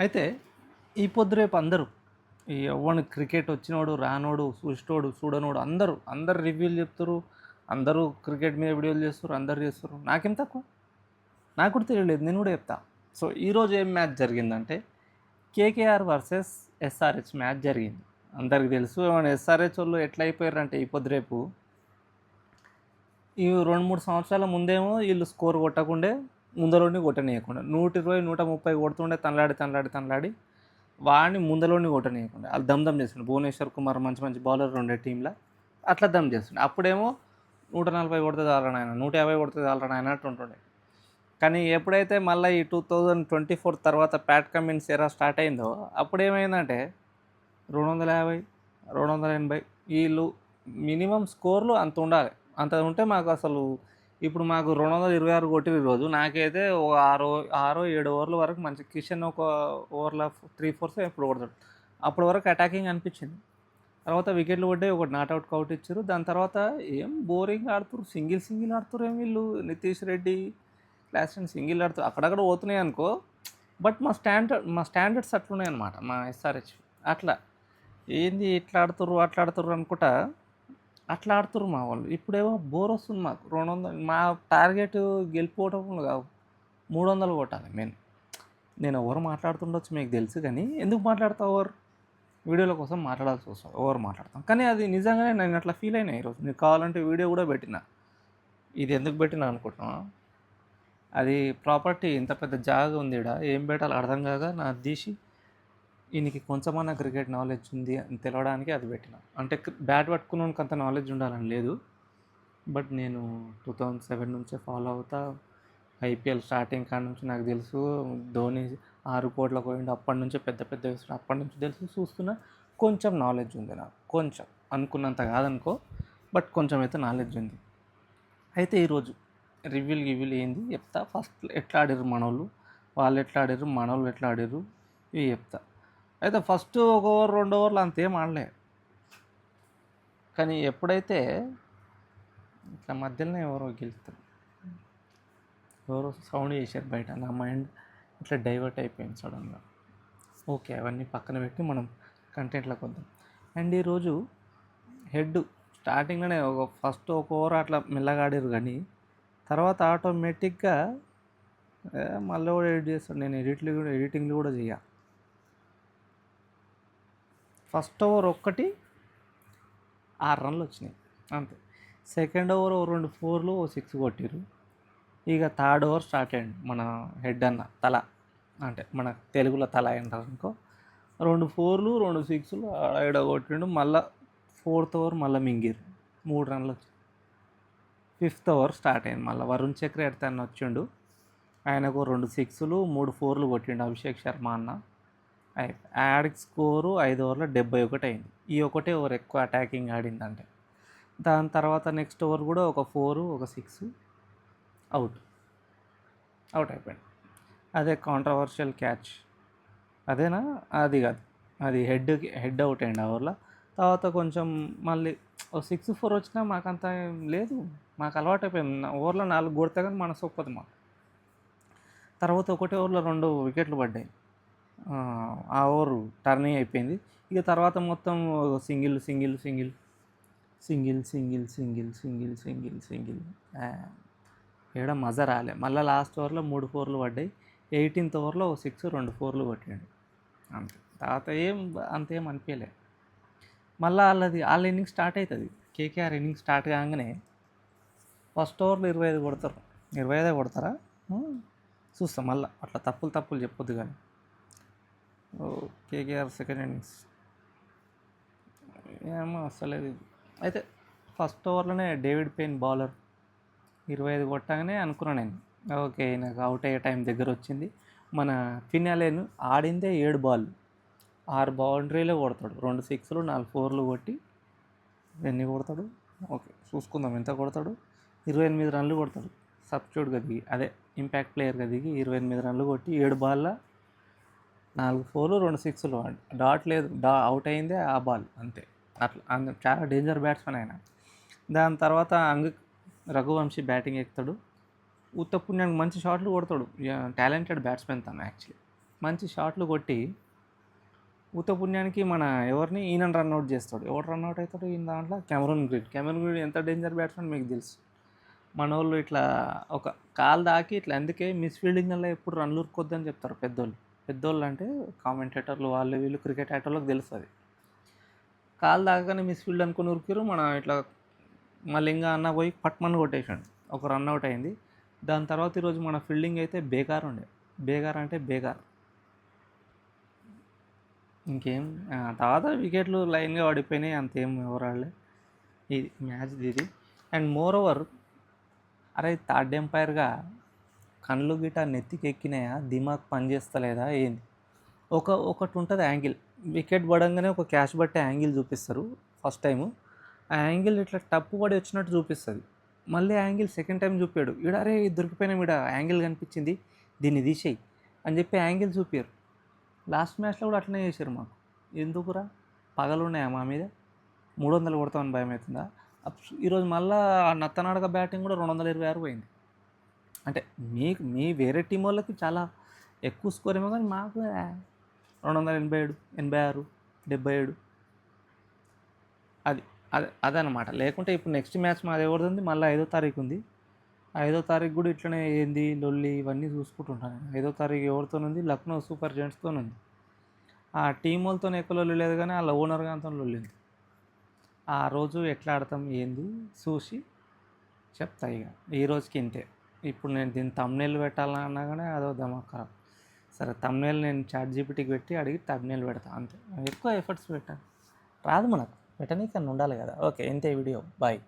అయితే ఈ పొద్దు రేపు అందరూ ఈ ఎవ్వని క్రికెట్ వచ్చినోడు రానోడు చూసినోడు చూడనోడు అందరు రివ్యూలు చెప్తారు. అందరూ క్రికెట్ మీద వీడియోలు చేస్తారు. అందరు చేస్తారు. నాకేం తక్కువ? నాకు కూడా తెలియలేదు. నేను కూడా చెప్తా. సో ఈరోజు ఏం మ్యాచ్ జరిగిందంటే కేకేఆర్ వర్సెస్ ఎస్ఆర్హెచ్ మ్యాచ్ జరిగింది. అందరికి తెలుసు. ఎస్ఆర్హెచ్ వాళ్ళు ఎట్లా అయిపోయారంటే ఈ పొద్దు రేపు ఈ 2-3 సంవత్సరాల ముందేమో వీళ్ళు స్కోర్ కొట్టకుండే ముందలోని కొట్టనీయకుండా 120, 130 కొడుతుండే తనలాడి వాడిని ముందలోని కొట్టనీయకుండా వాళ్ళు దమ్ చేస్తుండే. భువనేశ్వర్ కుమార్ మంచి మంచి బౌలర్ ఉండే టీంలో అట్లా దమ్ చేస్తుండే. అప్పుడేమో 140 కొడితే చాలరా నాయన, 150 కొడితే చాలరా నాయన అన్నట్టు ఉంటుండే. కానీ ఎప్పుడైతే మళ్ళీ ఈ 2024 తర్వాత ప్యాట్ కమిన్స్ ఎరా స్టార్ట్ అయిందో అప్పుడు ఏమైందంటే 250, 280 వీళ్ళు మినిమం స్కోర్లు అంత ఉండాలి. అంత ఉంటే మాకు అసలు ఇప్పుడు మాకు 226 కొట్టిరు ఈరోజు. నాకైతే ఒక 6-7 ఓవర్ల వరకు మంచి కిషన్ ఒక ఓవర్లో 3-4 ఎప్పుడు కొడతాడు. అప్పటి వరకు అటాకింగ్ అనిపించింది. తర్వాత వికెట్లు పడ్డాయి. ఒకటి నాట్అవుట్ కౌట్ ఇచ్చారు. దాని తర్వాత ఏం బోరింగ్ ఆడుతున్నారు. సింగిల్ ఆడుతున్నారు ఏం వీళ్ళు. నితీష్ రెడ్డి క్లాస్ సింగిల్ ఆడుతారు. అక్కడక్కడ పోతున్నాయి అనుకో. బట్ మా స్టాండర్డ్స్ అట్లున్నాయి అనమాట మా ఎస్ఆర్హెచ్. అట్లా ఏంది ఇట్లా ఆడుతుర్రు అనుకుంటా అట్లా ఆడుతుర్రు మా వాళ్ళు. ఇప్పుడేమో బోర్ వస్తుంది మాకు. 200 మా టార్గెట్ గెలిపోవటం కావు, 300 కొట్టాలి మెయిన్. నేను ఎవరు మాట్లాడుతుండొచ్చు మీకు తెలుసు, కానీ ఎందుకు మాట్లాడతా ఓవర్ వీడియోల కోసం మాట్లాడాల్సి వస్తుంది. ఓవర్ మాట్లాడతాం. కానీ అది నిజంగానే నేను అట్లా ఫీల్ అయినా ఈరోజు. నీకు కావాలంటే వీడియో కూడా పెట్టినా. ఇది ఎందుకు పెట్టినా అనుకుంటున్నా, అది ప్రాపర్టీ ఇంత పెద్ద జాగా ఉంది ఇక్కడ, ఏం పెట్టాలో అర్థం కాక నా తీసి ఈయనకి కొంచెమన్నా క్రికెట్ నాలెడ్జ్ ఉంది అని తెలవడానికి అది పెట్టిన. అంటే బ్యాట్ పట్టుకున్నానికి అంత నాలెడ్జ్ ఉండాలని లేదు. బట్ నేను 2007 నుంచే ఫాలో అవుతా. ఐపీఎల్ స్టార్టింగ్ కాడ నుంచి నాకు తెలుసు. ధోని 6 కోట్లకు పోయిండు అప్పటి నుంచే పెద్ద పెద్ద వేస్తున్నా. అప్పటి నుంచి తెలుసు, చూస్తున్నా. కొంచెం నాలెడ్జ్ ఉంది నాకు. కొంచెం అనుకున్నంత కాదనుకో, బట్ కొంచెం అయితే నాలెడ్జ్ ఉంది. అయితే ఈరోజు రివ్యూలు ఏంది చెప్తా. ఫస్ట్ ఎట్లా ఆడిర్రు మనోళ్ళు, వాళ్ళు ఎట్లా ఆడిర్రు, మనోళ్ళు ఎట్లా ఆడిర్రు ఇవి చెప్తా. అయితే ఫస్ట్ 1 ఓవర్ 2 ఓవర్లు అంతేం ఆడలే. కానీ ఎప్పుడైతే ఇట్లా మధ్యలోనే ఎవరో గెలుస్తారు, ఎవరో సౌండ్ చేశారు బయట, నా మైండ్ ఇట్లా డైవర్ట్ అయిపోయింది సడన్గా. ఓకే, అవన్నీ పక్కన పెట్టి మనం కంటెంట్లోకి వద్దాం. అండ్ ఈరోజు హెడ్ స్టార్టింగ్లోనే ఫస్ట్ 1 ఓవర్ అట్లా మెల్లగా ఆడారు, కానీ తర్వాత ఆటోమేటిక్గా మళ్ళీ కూడా ఎడిట్ చేస్తాడు. నేను ఎడిటింగ్లు కూడా చేయ. ఫస్ట్ ఓవర్ ఒక్కటి 6 రన్లు వచ్చినాయి అంతే. Second over 2 4లు 6 కొట్టిరు. ఇక థర్డ్ ఓవర్ స్టార్ట్ అయ్యింది మన హెడ్ అన్న తల, అంటే మన తెలుగులో తల అంటారు అనుకో. 2 4లు 2 6లు ఆడ కొట్టిండు. మళ్ళీ 4th ఓవర్ మళ్ళీ మింగిరు, 3 రన్లు వచ్చాయి. 5th ఓవర్ స్టార్ట్ అయింది. మళ్ళీ వరుణ్ చక్ర ఎడతాను వచ్చిండు. ఆయనకు 2 6లు 3 4లు కొట్టిండు అభిషేక్ శర్మ అన్న. యాడ్కి స్కోరు 5 ఓవర్లో 71 అయింది. ఈ ఒకటే ఓవర్ ఎక్కువ అటాకింగ్ ఆడిందంటే. దాని తర్వాత నెక్స్ట్ ఓవర్ కూడా ఒక 4 ఒక 6 అవుట్ అయిపోయింది. అదే కాంట్రవర్షియల్ క్యాచ్ అదేనా, అది కాదు, అది హెడ్ అవుట్ అయింది ఆ ఓవర్లో. తర్వాత కొంచెం మళ్ళీ 6-4 వచ్చినా మాకంత లేదు, మాకు అలవాటు అయిపోయింది. ఓవర్లో 4 కొడితే కానీ మనసు ఒప్పదు మాకు. తర్వాత ఒకటే ఓవర్లో 2 వికెట్లు పడ్డాయి. ఆ ఓవర్ టర్నింగ్ అయిపోయింది. ఇక తర్వాత మొత్తం సింగిల్ ఏడ మజా రాలే. మళ్ళీ లాస్ట్ ఓవర్లో 3 4లు పడ్డాయి. 18th ఓవర్లో 6 2 4లు కొట్టాడు అంతే. తర్వాత అంతేం అనిపించలే. మళ్ళీ వాళ్ళ ఇన్నింగ్ స్టార్ట్ అవుతుంది. కేకేఆర్ ఇన్నింగ్ స్టార్ట్ కాగానే ఫస్ట్ ఓవర్లో 25 కొడతారు. 25 కొడతారా చూస్తాం. మళ్ళీ అట్లా తప్పులు చెప్పొద్దు. కానీ కేకేఆర్ సెకండ్ ఇన్నింగ్స్ ఏమో అసలేదు. అయితే ఫస్ట్ ఓవర్లోనే డేవిడ్ పెయిన్ బౌలర్ 25 కొట్టగానే అనుకున్నాను నేను, ఓకే నాకు అవుట్ అయ్యే టైం దగ్గర వచ్చింది. మన ఫినాలేను ఆడిందే 7 బాల్, 6 బౌండరీలే కొడతాడు. 2 6లు 4 4లు కొట్టి ఎన్ని కొడతాడు, ఓకే చూసుకుందాం ఎంత కొడతాడు. 28 రన్లు కొడతాడు. సబ్స్టిట్యూట్గా దిగి, అదే ఇంపాక్ట్ ప్లేయర్గా దిగి 28 రన్లు కొట్టి 7 బాల్లో 4 4లు 2 6లు. డాట్ లేదు, అవుట్ అయిందే ఆ బాల్ అంతే. అట్లా చాలా డేంజర్ బ్యాట్స్మెన్ ఆయన. దాని తర్వాత రఘువంశీ బ్యాటింగ్ ఎక్కుతాడు. ఉత్తపుణ్యానికి మంచి షాట్లు కొడతాడు. టాలెంటెడ్ బ్యాట్స్మెన్ తను యాక్చువల్లీ. మంచి షాట్లు కొట్టి పుణ్యానికి మన ఎవరిని ఈయన రన్అట్ చేస్తాడు. ఎవరు రన్అట్ అవుతాడు ఈయన దాంట్లో? కెమెరూన్ గ్రీడ్ ఎంత డేంజర్ బ్యాట్స్మెన్ మీకు తెలుసు. మన వాళ్ళు ఇట్లా ఒక కాలు దాకి ఇట్లా, అందుకే మిస్ ఫీల్డింగ్ వల్ల ఎప్పుడు రన్లు ఉరుకొద్దని చెప్తారు పెద్దోళ్ళు అంటే కామెంటేటర్లు, వాళ్ళు వీళ్ళు క్రికెట్ ఆటోళ్ళకి తెలుస్తుంది. కాలు దాకానే మిస్ ఫీల్డ్ అనుకుని ఉరికిరు. మన ఇట్లా మళ్ళీ అన్న పోయి పట్మని కొట్టేసాడు, ఒక రన్అట్ అయింది. దాని తర్వాత ఈరోజు మన ఫీల్డింగ్ అయితే బేకార్ ఉండే. బేగార్ అంటే బేగార్. ఇంకేం తర్వాత వికెట్లు లైన్గా పడిపోయినాయి, అంతేం ఎవరు ఆడలే. ఇది మ్యాచ్ ఇది. అండ్ మోర్ ఓవర్, అరే థర్డ్ ఎంపైర్గా కళ్ళు గిట నెత్తికి ఎక్కినాయా, దిమాగ్ పనిచేస్తలేదా ఏంది? ఒకటి ఉంటుంది యాంగిల్, వికెట్ పడంగానే ఒక క్యాచ్ బట్టే యాంగిల్ చూపిస్తారు ఫస్ట్ టైము. ఆ యాంగిల్ ఇట్లా టప్పు పడి వచ్చినట్టు చూపిస్తుంది. మళ్ళీ యాంగిల్ సెకండ్ టైం చూపాడు, ఈడ అరే దొరికిపోయినా ఈడ యాంగిల్ కనిపించింది, దీన్ని తీసేయి అని చెప్పి యాంగిల్ చూపారు. లాస్ట్ మ్యాచ్లో కూడా అట్లనే చేశారు మాకు. ఎందుకురా, పగలున్నాయా మా మీద? 300 కొడతామని భయం అవుతుందా? ఈరోజు మళ్ళీ ఆ నత్తనాడక బ్యాటింగ్ కూడా 226 పోయింది. అంటే మీ వేరే టీం వాళ్ళకి చాలా ఎక్కువ స్కోర్ ఏమో, కానీ మాకు 287, 86, 77 అదనమాట. లేకుంటే ఇప్పుడు నెక్స్ట్ మ్యాచ్ మాది ఎవరిది ఉంది, మళ్ళీ 5వ తారీఖు ఉంది. 5వ తారీఖు కూడా ఇట్లనే ఏంది లొల్లి ఇవన్నీ చూసుకుంటుంటాను. 5వ తారీఖు ఎవరితో ఉంది? లక్నో సూపర్ జెయింట్స్తో ఉంది. ఆ టీం వాళ్ళతో ఎక్కువ లొల్లి లేదు, కానీ వాళ్ళ ఓనర్ గారితో లొల్లింది. ఆ రోజు ఎట్లా ఆడతాం ఏంది చూసి చెప్తా. ఇక ఈ రోజుకి ఇంతే. ఇప్పుడు నేను దీన్ని తమ్నేల్ పెట్టాలన్నా కానీ అదో దమాక్ ఖరాబ్. సరే తమ్నేల్ నేను ChatGPTకి పెట్టి అడిగి తమ్నేల్ పెడతా, అంతే. ఎక్కువ ఎఫర్ట్స్ పెట్టాను రాదు మనకు, పెట్టనీకన్నా ఉండాలి కదా. ఓకే, ఇంతే వీడియో, బాయ్.